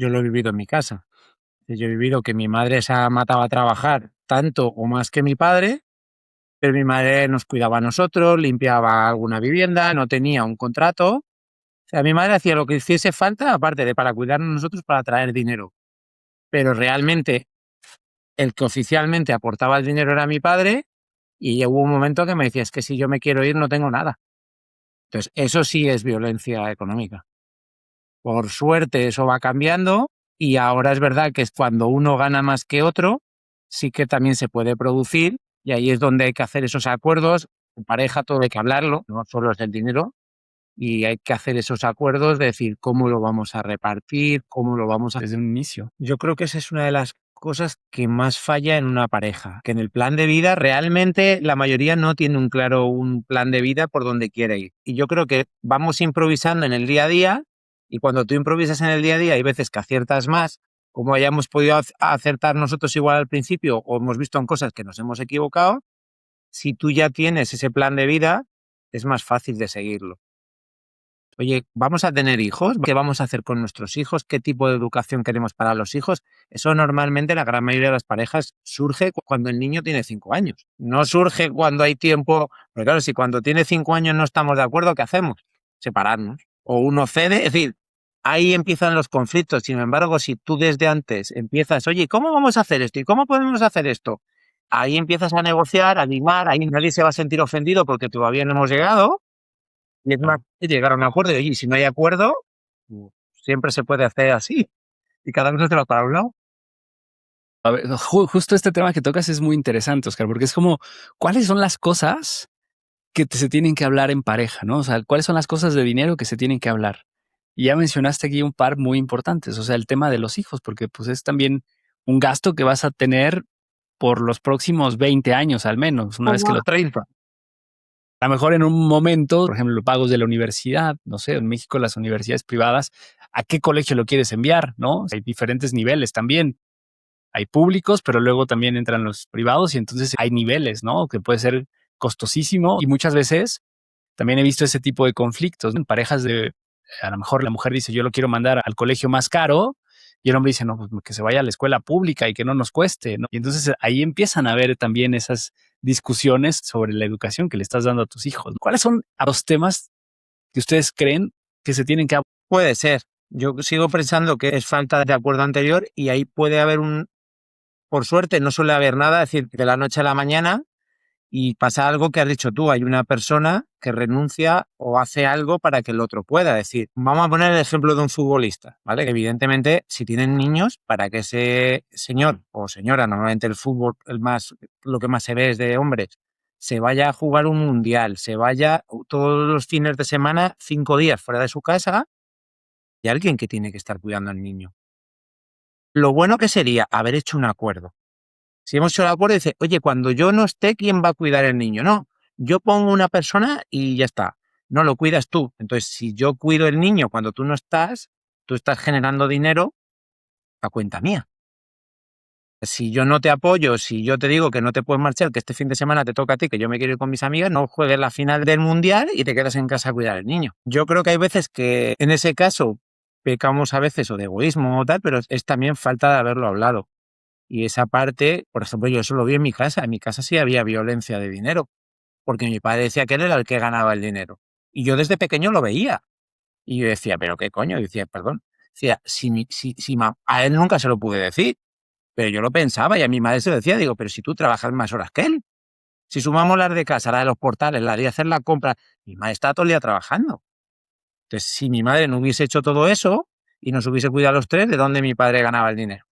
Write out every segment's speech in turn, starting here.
yo lo he vivido en mi casa. Yo he vivido que mi madre se ha matado a trabajar tanto o más que mi padre, pero mi madre nos cuidaba a nosotros, limpiaba alguna vivienda, no tenía un contrato. O sea, mi madre hacía lo que hiciese falta, aparte de para cuidarnos nosotros, para traer dinero. Pero realmente el que oficialmente aportaba el dinero era mi padre, y hubo un momento que me decía, es que si yo me quiero ir no tengo nada. Entonces, eso sí es violencia económica. Por suerte eso va cambiando y ahora es verdad que es cuando uno gana más que otro, sí que también se puede producir y ahí es donde hay que hacer esos acuerdos. En pareja todo hay que hablarlo, no solo es el dinero, y hay que hacer esos acuerdos de decir cómo lo vamos a repartir, cómo lo vamos a... desde un inicio. Yo creo que esa es una de las cosas que más falla en una pareja, que en el plan de vida realmente la mayoría no tiene un plan de vida por donde quiere ir. Y yo creo que vamos improvisando en el día a día y cuando tú improvisas en el día a día hay veces que aciertas más, como hayamos podido acertar nosotros igual al principio o hemos visto en cosas que nos hemos equivocado, si tú ya tienes ese plan de vida es más fácil de seguirlo. Oye, ¿vamos a tener hijos? ¿Qué vamos a hacer con nuestros hijos? ¿Qué tipo de educación queremos para los hijos? Eso normalmente la gran mayoría de las parejas surge cuando el niño tiene 5 años. No surge cuando hay tiempo, porque claro, si cuando tiene 5 años no estamos de acuerdo, ¿qué hacemos? Separarnos. O uno cede, es decir, ahí empiezan los conflictos. Sin embargo, si tú desde antes empiezas, oye, ¿cómo vamos a hacer esto? ¿Y cómo podemos hacer esto? Ahí empiezas a negociar, a animar, ahí nadie se va a sentir ofendido porque todavía no hemos llegado y es más, Claro. llegar a un acuerdo. Y si no hay acuerdo, siempre se puede hacer así. Y cada uno se va para un lado. A ver, justo este tema que tocas es muy interesante, Oscar, porque es como, ¿cuáles son las cosas que se tienen que hablar en pareja, ¿no? O sea, ¿cuáles son las cosas de dinero que se tienen que hablar? Y ya mencionaste aquí un par muy importantes, o sea, el tema de los hijos, porque pues es también un gasto que vas a tener por los próximos 20 años al menos, una vez que Como lo... 30. A lo mejor en un momento, por ejemplo, los pagos de la universidad, no sé, en México las universidades privadas, ¿a qué colegio lo quieres enviar, no? Hay diferentes niveles también. Hay públicos, pero luego también entran los privados y entonces hay niveles, ¿no? Que puede ser costosísimo y muchas veces también he visto ese tipo de conflictos, ¿no? En parejas de, a lo mejor la mujer dice, yo lo quiero mandar al colegio más caro y el hombre dice, no, pues que se vaya a la escuela pública y que no nos cueste, ¿no? Y entonces ahí empiezan a haber también esas discusiones sobre la educación que le estás dando a tus hijos. ¿Cuáles son los temas que ustedes creen que se tienen que abordar? Puede ser. Yo sigo pensando que es falta de acuerdo anterior y ahí puede haber por suerte no suele haber nada, es decir, de la noche a la mañana y pasa algo que has dicho tú, hay una persona que renuncia o hace algo para que el otro pueda. Decir, vamos a poner el ejemplo de un futbolista, ¿vale? Evidentemente, si tienen niños, para que ese señor o señora, normalmente el fútbol, lo que más se ve es de hombres, se vaya a jugar un mundial, se vaya todos los fines de semana, 5 días fuera de su casa, y alguien que tiene que estar cuidando al niño. Lo bueno que sería haber hecho un acuerdo. Si hemos hecho el acuerdo, dice, oye, cuando yo no esté, ¿quién va a cuidar el niño? No, yo pongo una persona y ya está. No lo cuidas tú. Entonces, si yo cuido el niño cuando tú no estás, tú estás generando dinero a cuenta mía. Si yo no te apoyo, si yo te digo que no te puedes marchar, que este fin de semana te toca a ti, que yo me quiero ir con mis amigas, no juegues la final del mundial y te quedas en casa a cuidar al niño. Yo creo que hay veces que en ese caso pecamos a veces o de egoísmo o tal, pero es también falta de haberlo hablado. Y esa parte, por ejemplo, yo eso lo vi en mi casa. En mi casa sí había violencia de dinero, porque mi padre decía que él era el que ganaba el dinero. Y yo desde pequeño lo veía. Y yo decía, ¿pero qué coño? Y decía, perdón. Decía, a él nunca se lo pude decir, pero yo lo pensaba y a mi madre se lo decía. Digo, pero si tú trabajas más horas que él. Si sumamos las de casa, la de los portales, la de hacer la compra, mi madre está todo el día trabajando. Entonces, si mi madre no hubiese hecho todo eso y nos hubiese cuidado a los tres, ¿de dónde mi padre ganaba el dinero?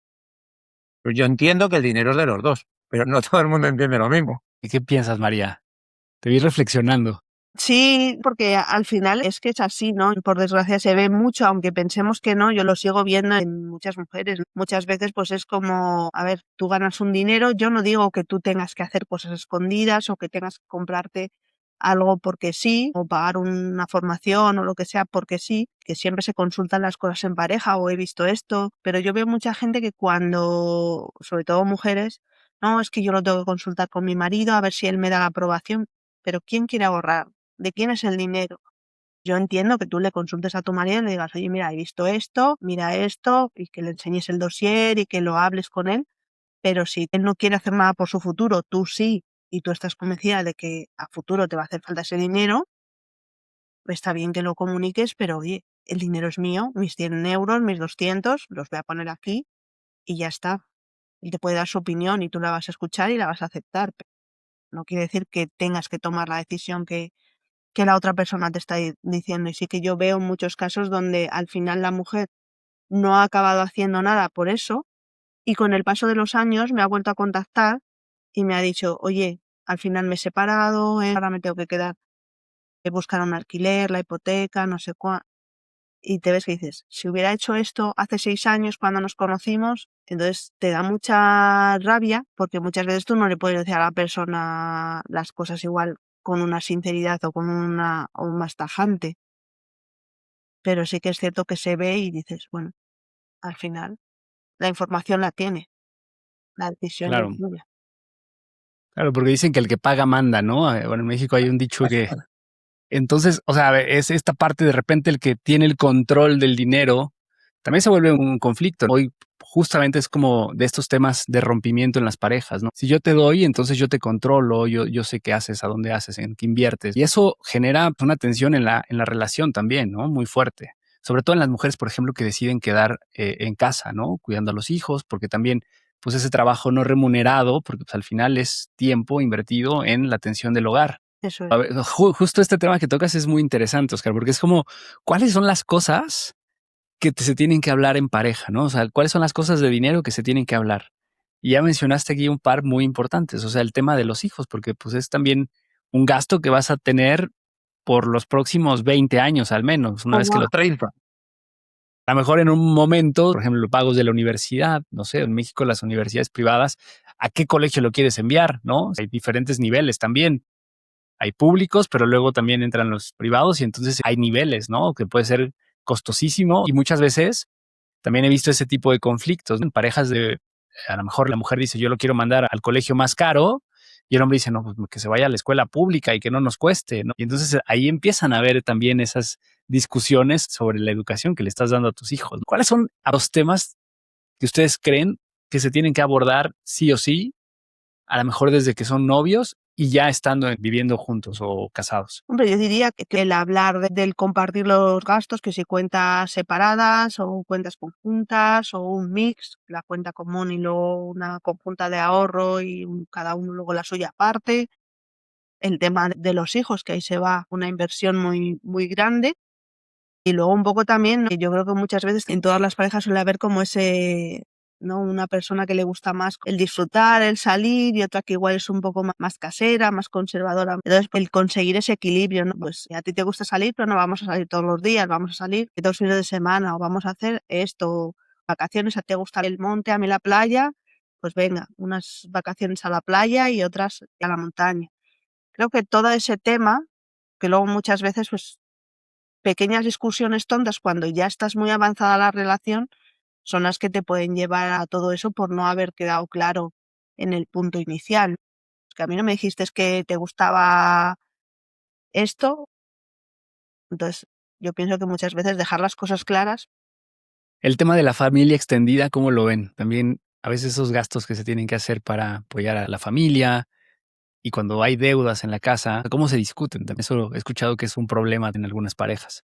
Pues yo entiendo que el dinero es de los dos, pero no todo el mundo entiende lo mismo. ¿Y qué piensas, María? Te vi reflexionando. Sí, porque al final es que es así, ¿no? Por desgracia se ve mucho, aunque pensemos que no, yo lo sigo viendo en muchas mujeres. Muchas veces pues es como, a ver, tú ganas un dinero, yo no digo que tú tengas que hacer cosas escondidas o que tengas que comprarte algo porque sí, o pagar una formación o lo que sea porque sí, que siempre se consultan las cosas en pareja o he visto esto, pero yo veo mucha gente que cuando, sobre todo mujeres, no, es que yo lo tengo que consultar con mi marido a ver si él me da la aprobación, pero ¿quién quiere ahorrar? ¿De quién es el dinero? Yo entiendo que tú le consultes a tu marido y le digas, oye, mira, he visto esto, mira esto, y que le enseñes el dossier y que lo hables con él, pero si él no quiere hacer nada por su futuro, tú sí, y tú estás convencida de que a futuro te va a hacer falta ese dinero, está bien que lo comuniques, pero oye, el dinero es mío, mis 100 euros, mis 200, los voy a poner aquí y ya está. Él te puede dar su opinión y tú la vas a escuchar y la vas a aceptar. Pero no quiere decir que tengas que tomar la decisión que la otra persona te está diciendo. Y sí que yo veo muchos casos donde al final la mujer no ha acabado haciendo nada por eso y con el paso de los años me ha vuelto a contactar y me ha dicho, oye, al final me he separado, ahora me tengo que quedar, buscar un alquiler, la hipoteca, no sé cuál. Y te ves que dices, si hubiera hecho esto hace 6 años cuando nos conocimos, entonces te da mucha rabia porque muchas veces tú no le puedes decir a la persona las cosas igual con una sinceridad o con una o más tajante. Pero sí que es cierto que se ve y dices, bueno, al final la información la tiene, la decisión ya es Claro, tuya. claro, porque dicen que el que paga manda, ¿no? Bueno, en México hay un dicho que entonces, o sea, es esta parte de repente el que tiene el control del dinero, también se vuelve un conflicto. Hoy justamente es como de estos temas de rompimiento en las parejas, ¿no? Si yo te doy, entonces yo te controlo, yo sé qué haces, a dónde haces, en qué inviertes. Y eso genera pues, una tensión en la relación también, ¿no? Muy fuerte. Sobre todo en las mujeres, por ejemplo, que deciden quedar en casa, ¿no? Cuidando a los hijos, porque también, pues ese trabajo no remunerado, porque pues, al final es tiempo invertido en la atención del hogar. Eso es. A ver, justo este tema que tocas es muy interesante, Oscar, porque es como, ¿cuáles son las cosas que se tienen que hablar en pareja, ¿no? O sea, ¿cuáles son las cosas de dinero que se tienen que hablar? Y ya mencionaste aquí un par muy importantes, o sea, el tema de los hijos, porque pues es también un gasto que vas a tener por los próximos 20 años al menos, una vez que Como lo... 30. A lo mejor en un momento, por ejemplo, pagos de la universidad, no sé, en México las universidades privadas, ¿a qué colegio lo quieres enviar, no? Hay diferentes niveles también. Hay públicos, pero luego también entran los privados y entonces hay niveles, ¿no? Que puede ser costosísimo y muchas veces también he visto ese tipo de conflictos, ¿no? En parejas de, a lo mejor la mujer dice, yo lo quiero mandar al colegio más caro y el hombre dice, no, pues que se vaya a la escuela pública y que no nos cueste, ¿no? Y entonces ahí empiezan a ver también esas discusiones sobre la educación que le estás dando a tus hijos. ¿Cuáles son los temas que ustedes creen que se tienen que abordar sí o sí, a lo mejor desde que son novios y ya estando viviendo juntos o casados? Hombre, yo diría que el hablar del compartir los gastos, que si cuentas separadas o cuentas conjuntas o un mix, la cuenta común y luego una conjunta de ahorro y cada uno luego la suya aparte. El tema de los hijos, que ahí se va una inversión muy, muy grande. Y luego un poco también, yo creo que muchas veces en todas las parejas suele haber como ese, ¿no? Una persona que le gusta más el disfrutar, el salir y otra que igual es un poco más casera, más conservadora. Entonces, el conseguir ese equilibrio, ¿no? Pues a ti te gusta salir, pero no vamos a salir todos los días, vamos a salir 2 fines de semana o vamos a hacer esto, vacaciones, a ti te gusta el monte, a mí la playa, pues venga, unas vacaciones a la playa y otras a la montaña. Creo que todo ese tema, que luego muchas veces pues pequeñas discusiones tontas cuando ya estás muy avanzada la relación son las que te pueden llevar a todo eso por no haber quedado claro en el punto inicial. Que a mí no me dijiste es que te gustaba esto, entonces yo pienso que muchas veces dejar las cosas claras. El tema de la familia extendida, ¿cómo lo ven? También a veces esos gastos que se tienen que hacer para apoyar a la familia y cuando hay deudas en la casa, ¿cómo se discuten? También eso he escuchado que es un problema en algunas parejas.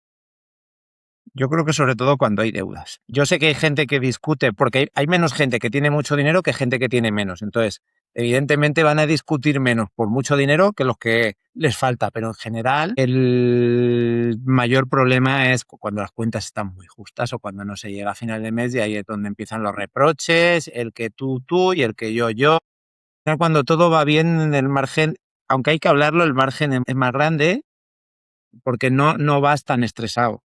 Yo creo que sobre todo cuando hay deudas. Yo sé que hay gente que discute, porque hay menos gente que tiene mucho dinero que gente que tiene menos. Entonces, evidentemente van a discutir menos por mucho dinero que los que les falta, pero en general el mayor problema es cuando las cuentas están muy justas o cuando no se llega a final de mes y ahí es donde empiezan los reproches, el que tú y el que yo. Cuando todo va bien en el margen, aunque hay que hablarlo, el margen es más grande porque no vas tan estresado.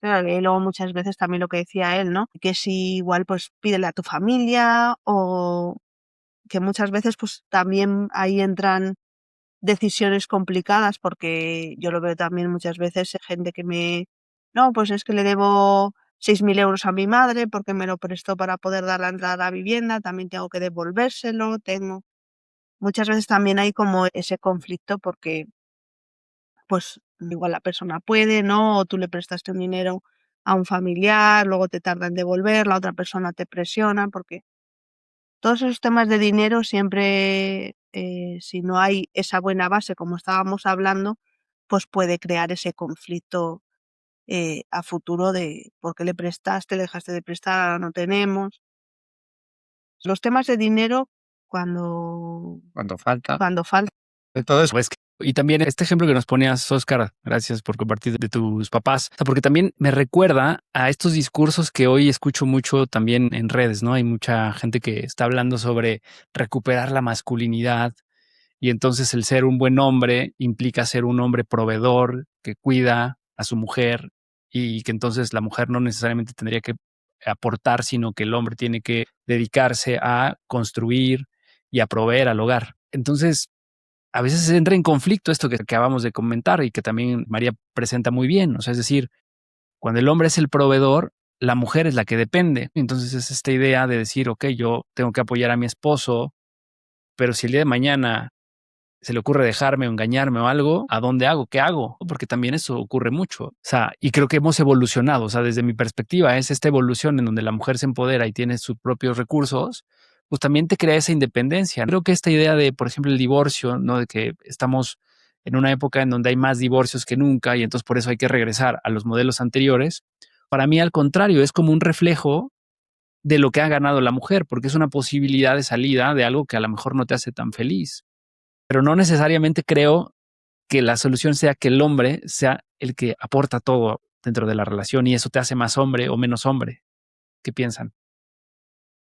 Claro, y luego muchas veces también lo que decía él, ¿no? Que si igual pues pídele a tu familia o que muchas veces pues también ahí entran decisiones complicadas porque yo lo veo también muchas veces gente que no, pues es que le debo 6.000 euros a mi madre porque me lo prestó para poder dar la entrada a la vivienda, también tengo que devolvérselo, muchas veces también hay como ese conflicto porque pues igual la persona puede, ¿no? O tú le prestaste un dinero a un familiar, luego te tarda en devolver, la otra persona te presiona, porque todos esos temas de dinero siempre, si no hay esa buena base, como estábamos hablando, pues puede crear ese conflicto a futuro de por qué le prestaste, le dejaste de prestar, ahora no tenemos. Los temas de dinero cuando falta. falta. De todo eso. Pues, y también este ejemplo que nos ponías, Óscar, gracias por compartir de tus papás, o sea, porque también me recuerda a estos discursos que hoy escucho mucho también en redes, ¿no? Hay mucha gente que está hablando sobre recuperar la masculinidad y entonces el ser un buen hombre implica ser un hombre proveedor que cuida a su mujer y que entonces la mujer no necesariamente tendría que aportar, sino que el hombre tiene que dedicarse a construir y a proveer al hogar. Entonces, a veces se entra en conflicto esto que acabamos de comentar y que también María presenta muy bien. O sea, es decir, cuando el hombre es el proveedor, la mujer es la que depende. Entonces es esta idea de decir, ok, yo tengo que apoyar a mi esposo, pero si el día de mañana se le ocurre dejarme o engañarme o algo, ¿a dónde hago? ¿Qué hago? Porque también eso ocurre mucho. O sea, y creo que hemos evolucionado. O sea, desde mi perspectiva es esta evolución en donde la mujer se empodera y tiene sus propios recursos, pues también te crea esa independencia. Creo que esta idea de, por ejemplo, el divorcio, ¿no? De que estamos en una época en donde hay más divorcios que nunca y entonces por eso hay que regresar a los modelos anteriores. Para mí, al contrario, es como un reflejo de lo que ha ganado la mujer, porque es una posibilidad de salida de algo que a lo mejor no te hace tan feliz. Pero no necesariamente creo que la solución sea que el hombre sea el que aporta todo dentro de la relación y eso te hace más hombre o menos hombre. ¿Qué piensan?